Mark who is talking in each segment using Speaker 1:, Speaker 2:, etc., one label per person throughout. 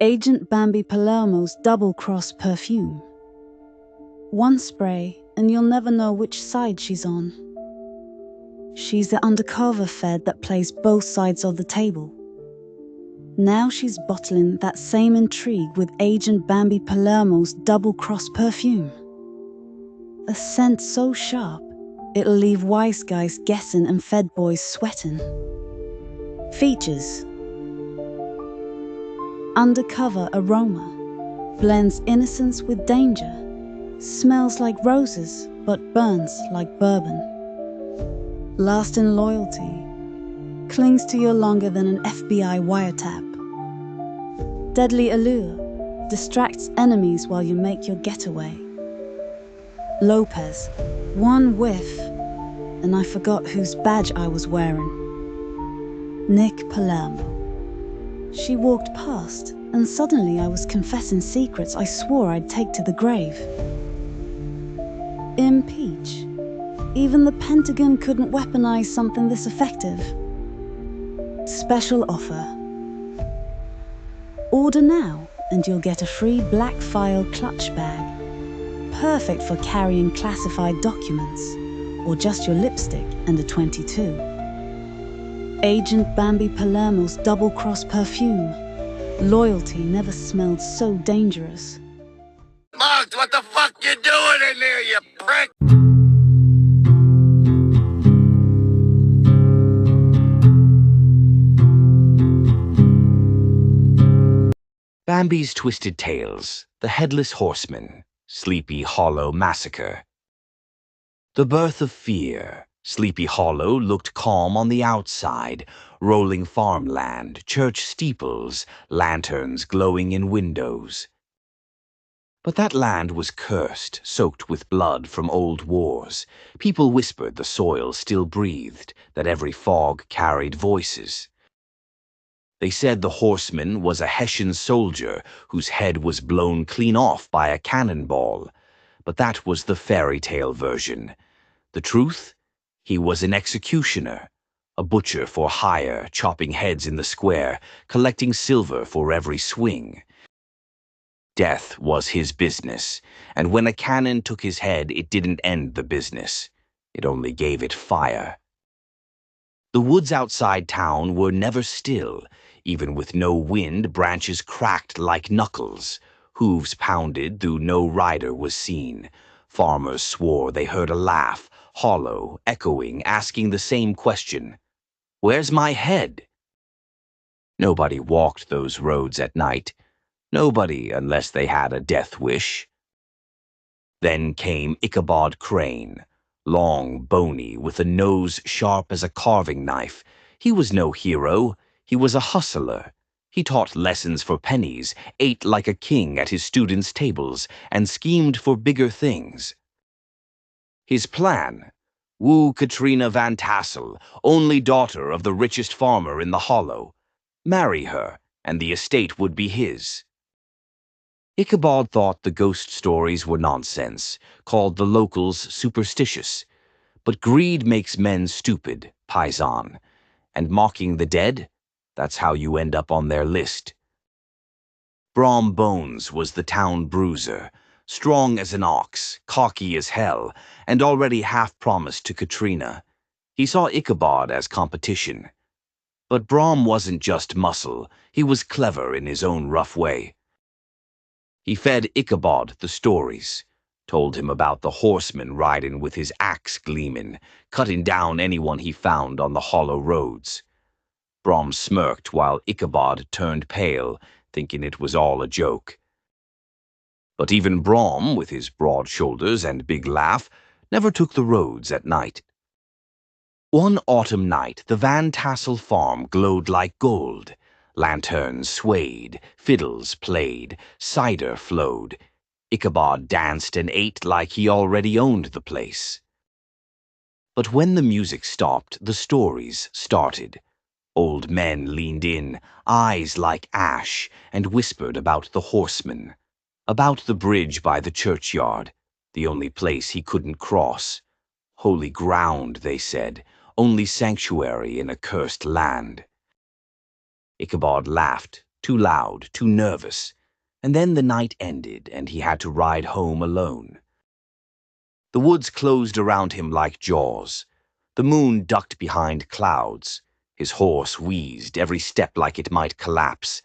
Speaker 1: Agent Bambi Palermo's double-cross perfume. One spray, and you'll never know which side she's on. She's the undercover Fed that plays both sides of the table. Now she's bottling that same intrigue with Agent Bambi Palermo's double-cross perfume. A scent so sharp, it'll leave wise guys guessing and Fed boys sweating. Features: undercover aroma, blends innocence with danger, smells like roses but burns like bourbon. Lasting loyalty, clings to you longer than an FBI wiretap. Deadly allure, distracts enemies while you make your getaway. Lopez, one whiff, and I forgot whose badge I was wearing. Nick Palermo. She walked past, and suddenly I was confessing secrets I swore I'd take to the grave. Impeach. Even the Pentagon couldn't weaponize something this effective. Special offer. Order now, and you'll get a free black file clutch bag. Perfect for carrying classified documents, or just your lipstick and a .22. Agent Bambi Palermo's double-cross perfume. Loyalty never smelled so dangerous.
Speaker 2: Muggs, what the fuck you doing in there, you prick?
Speaker 3: Bambi's Twisted Tales, The Headless Horseman, Sleepy Hollow Massacre. The birth of fear. Sleepy Hollow looked calm on the outside, rolling farmland, church steeples, lanterns glowing in windows. But that land was cursed, soaked with blood from old wars. People whispered the soil still breathed, that every fog carried voices. They said the horseman was a Hessian soldier whose head was blown clean off by a cannonball. But that was the fairy tale version. The truth? He was an executioner, a butcher for hire, chopping heads in the square, collecting silver for every swing. Death was his business, and when a cannon took his head, it didn't end the business. It only gave it fire. The woods outside town were never still. Even with no wind, branches cracked like knuckles. Hooves pounded, though no rider was seen. Farmers swore they heard a laugh, hollow, echoing, asking the same question. Where's my head? Nobody walked those roads at night. Nobody, unless they had a death wish. Then came Ichabod Crane, long, bony, with a nose sharp as a carving knife. He was no hero. He was a hustler. He taught lessons for pennies, ate like a king at his students' tables, and schemed for bigger things. His plan? Woo Katrina Van Tassel, only daughter of the richest farmer in the hollow. Marry her, and the estate would be his. Ichabod thought the ghost stories were nonsense, called the locals superstitious. But greed makes men stupid, paisan. And mocking the dead? That's how you end up on their list. Brom Bones was the town bruiser, strong as an ox, cocky as hell, and already half promised to Katrina. He saw Ichabod as competition. But Brom wasn't just muscle, he was clever in his own rough way. He fed Ichabod the stories, told him about the horseman riding with his axe gleamin', cutting down anyone he found on the hollow roads. Brom smirked while Ichabod turned pale, thinking it was all a joke. But even Brom, with his broad shoulders and big laugh, never took the roads at night. One autumn night, the Van Tassel farm glowed like gold. Lanterns swayed, fiddles played, cider flowed. Ichabod danced and ate like he already owned the place. But when the music stopped, the stories started. Old men leaned in, eyes like ash, and whispered about the horseman, about the bridge by the churchyard, the only place he couldn't cross. Holy ground, they said, only sanctuary in a cursed land. Ichabod laughed, too loud, too nervous. And then the night ended, and he had to ride home alone. The woods closed around him like jaws. The moon ducked behind clouds. His horse wheezed, every step like it might collapse.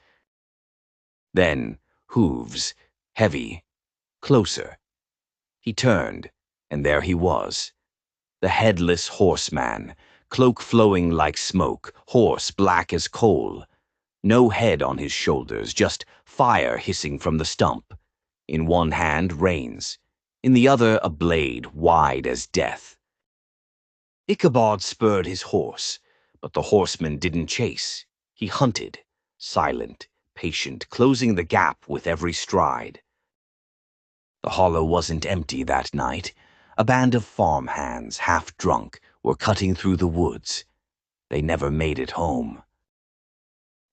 Speaker 3: Then, hooves, heavy, closer. He turned, and there he was. The Headless Horseman, cloak flowing like smoke, horse black as coal. No head on his shoulders, just fire hissing from the stump. In one hand, reins. In the other, a blade wide as death. Ichabod spurred his horse, but the horseman didn't chase. He hunted, silent, patient, closing the gap with every stride. The hollow wasn't empty that night. A band of farmhands, half drunk, were cutting through the woods. They never made it home.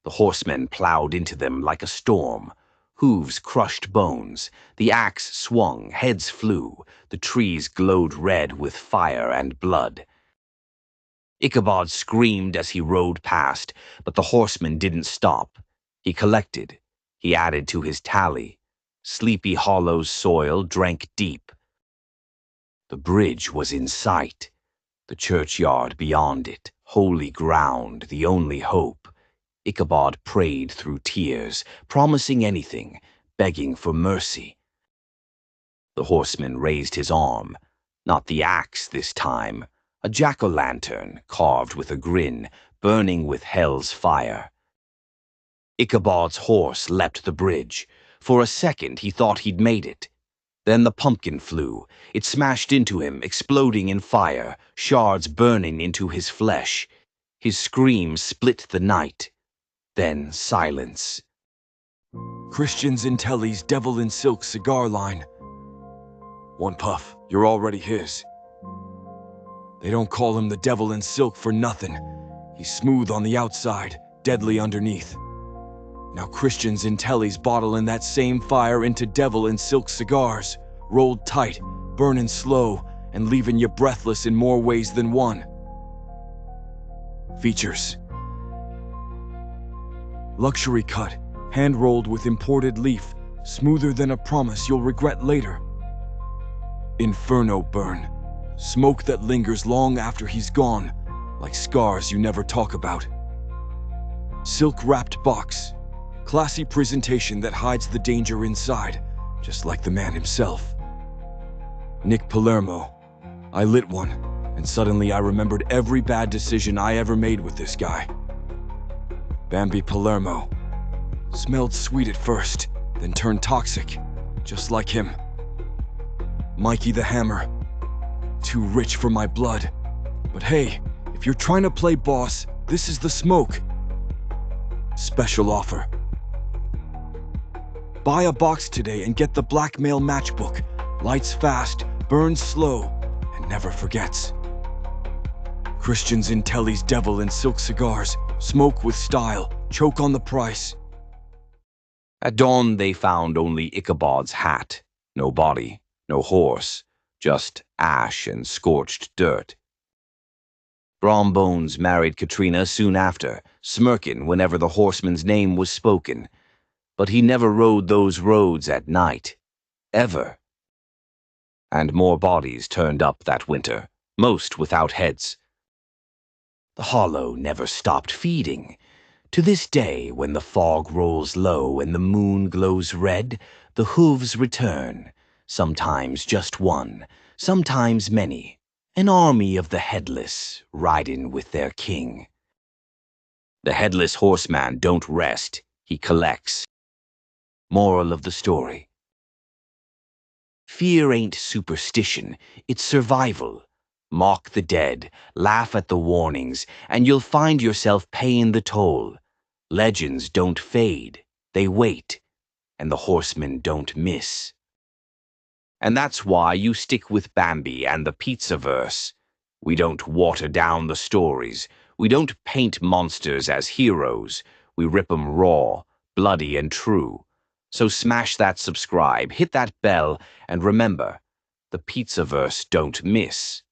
Speaker 3: The horsemen plowed into them like a storm. Hooves crushed bones. The axe swung, heads flew. The trees glowed red with fire and blood. Ichabod screamed as he rode past, but the horseman didn't stop. He collected. He added to his tally. Sleepy Hollow's soil drank deep. The bridge was in sight. The churchyard beyond it, holy ground, the only hope. Ichabod prayed through tears, promising anything, begging for mercy. The horseman raised his arm, not the axe this time, a jack-o'-lantern carved with a grin, burning with hell's fire. Ichabod's horse leapt the bridge. For a second he thought he'd made it. Then the pumpkin flew. It smashed into him, exploding in fire, shards burning into his flesh. His scream split the night. Then silence.
Speaker 4: Christian's in Telly's Devil in Silk cigar line. One puff, you're already his. They don't call him the Devil in Silk for nothing. He's smooth on the outside, deadly underneath. Now Christian's in Telly's bottling that same fire into Devil in Silk cigars, rolled tight, burning slow, and leaving you breathless in more ways than one. Features. Luxury cut, hand-rolled with imported leaf, smoother than a promise you'll regret later. Inferno burn, smoke that lingers long after he's gone, like scars you never talk about. Silk-wrapped box, classy presentation that hides the danger inside, just like the man himself. Nick Palermo. I lit one, and suddenly I remembered every bad decision I ever made with this guy. Bambi Palermo. Smelled sweet at first, then turned toxic, just like him. Mikey the Hammer. Too rich for my blood. But hey, if you're trying to play boss, this is the smoke. Special offer. Buy a box today and get the blackmail matchbook. Lights fast, burns slow, and never forgets. Christian's in Telly's Devil in Silk cigars. Smoke with style, choke on the price.
Speaker 3: At dawn they found only Ichabod's hat. No body, no horse, just ash and scorched dirt. Brom Bones married Katrina soon after, smirking whenever the horseman's name was spoken. But he never rode those roads at night. Ever. And more bodies turned up that winter, most without heads. The hollow never stopped feeding. To this day, when the fog rolls low and the moon glows red, the hooves return, sometimes just one, sometimes many, an army of the headless, riding with their king. The Headless Horseman don't rest, he collects. Moral of the story. Fear ain't superstition, it's survival. Mock the dead, laugh at the warnings, and you'll find yourself paying the toll. Legends don't fade, they wait, and the horsemen don't miss. And that's why you stick with Bambi and the pizza verse. We don't water down the stories. We don't paint monsters as heroes. We rip 'em raw, bloody and true. So smash that subscribe, hit that bell, and remember, the pizza verse don't miss.